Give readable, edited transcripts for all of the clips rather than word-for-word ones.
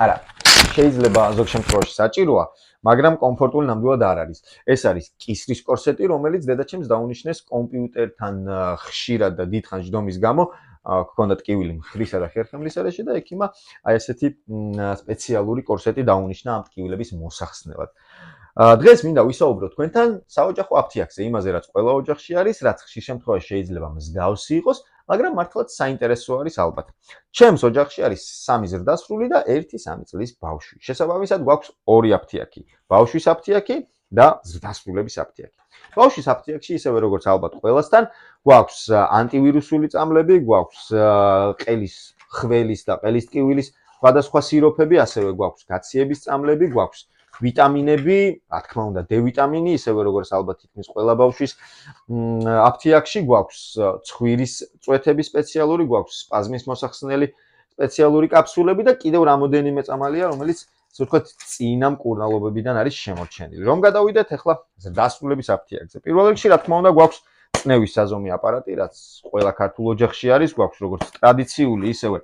არა, შეიძლება ზოგ შემთხვევაში საჭიროა, მაგრამ კომფორტული ნამდვილად არ არის. ეს არის კისრის კორსეტი, რომელიც დედაჩემს დაუნიშნეს კომპიუტერთან ხშირად და დიდხან ჯდომის გამო გქონდა ტკივილი მხრისა და ხერხემლისარეში და ექიმა აი ესეთი სპეციალური კორსეტი დაუნიშნა ამ ტკივილების მოსახსნელად. დღეს მინდა ვისაუბრო თქვენთან საოჯახო აფთიაქზე, იმაზე რაც ყველა ოჯახში არის, რაც ხშირ შემთხვევაში შეიძლება მსგავსი იყოს, მაგრამ მართლაც საინტერესო არის ალბათ. ჩემს ოჯახში არის 3 ზრდასრული და 1-3 წლის ბავშვი. შესაბამისად გვაქვს 2 აფთიაქი, ბავშვის აფთიაქი და ზრდასრულების აფთიაქი. ბავშვის აფთიაქში ისევე როგორც ალბათ ყველასთან, გვაქვს ანტივირუსული წამლები, გვაქვს ყელის ხველის და ყელის ტკივილის სხვადასხვა სიროფები, ასევე გვაქვს გაციების წამლები, გვაქვს ვიტამინები, რა თქმა უნდა, D ვიტამინი, ისევე როგორც ალბათ თითქმის ყველა ბავშვის აფთიაქში გვაქვს ცხვირის წვეთები სპეციალური, გვაქვს სპაზმის მოსახსნელი სპეციალური კაფსულები და კიდევ რამოდენიმე წამალია, რომელიც ასე ვთქვათ, წინა მკურნალობებიდან არის შემორჩენილი. რომ გადავიდეთ ახლა ზრდასრულების აფთიაქზე. პირველ რიგში, რა თქმა უნდა, გვაქვს წნევის საზომი აპარატი, რაც ყველა ქართულ ოჯახში არის, გვაქვს როგორც ტრადიციული, ისევე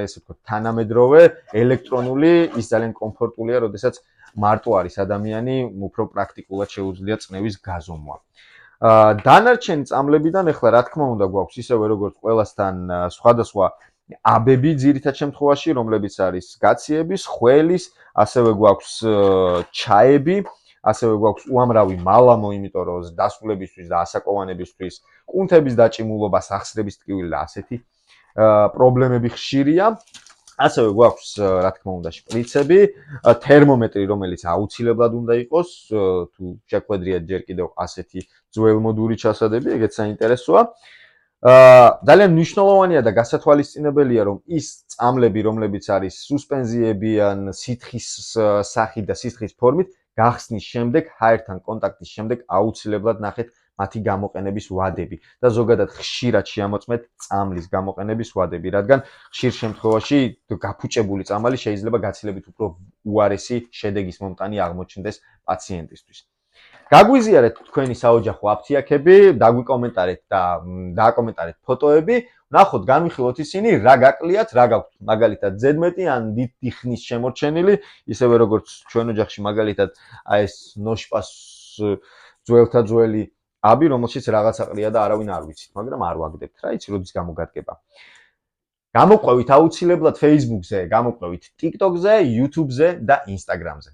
ესე ვთქვათ, თანამედროვე, ელექტრონული, ის ძალიან კომფორტულია, როდესაც მარტო არის ადამიანი, უფრო პრაქტიკულად შეუძლია წნევის გაზომვა. დანარჩენი წამლებიდან ახლა რა თქმა უნდა გვაქვს ისევე როგორც ყველასთან სხვადასხვა აბები ძირითად შემთხვევაში, რომლებიც არის გაციების, ხველის, ასევე გვაქვს ჩაები, ასევე გვაქვს უამრავი მალამო, იმიტომ რომ დასრულებისთვის და ასაკოვანებისთვის, კუნთების დაჭიმულობა, სახსრების ტკივილი და ასეთი პრობლემები ხშირია. ასევე გვაქვს, რა თქმა უნდა, შპრიცები, თერმომეტრი, რომელიც აუცილებლად უნდა იყოს, თუ შეგვედრიათ ჯერ კიდევ ასეთი ძველმოდური ჩასადები, ეგეც საინტერესოა. ძალიან მნიშვნელოვანია და გასათვალისწინებელია, რომ ის წამლები, რომლებიც არის სუსპენზიები ან სითხის სახით და სითხის ფორმით, გახსნის შემდეგ, ჰაერთან კონტაქტის შემდეგ აუცილებლად ნახეთ მათი გამოყენების ვადები და ზოგადად ხშირად შეამოწმეთ წამლის გამოყენების ვადები, რადგან ხშირ შემთხვევაში გაფუჭებული წამალი შეიძლება გაცილებით უფრო უარესი შედეგის მომტანი აღმოჩნდეს პაციენტისთვის. გაგვიზიარეთ თქვენი საოჯახო აფთიაქები, დაგვიკომენტარეთ და დააკომენტარეთ ფოტოები, ვნახოთ, განვიხილოთ ისინი, რა გაკლიათ, რა გაქვთ მაგალითად ზედმეტი ან დიდი ხნის შემორჩენილი, ისევე როგორც ჩვენ ოჯახში მაგალითად აი ეს ნოშპას ძველთა ძველი აბი, რომელშიც რაღაცა ყრია და არავინ არ ვიცით, მაგრამ არ ვაგდებთ რა, იცი როდის გამოგადგება. გამოყვევით აუცილებლად Facebook-ზე, გამოყვევით TikTok-ზე, YouTube-ზე და Instagram-ზე.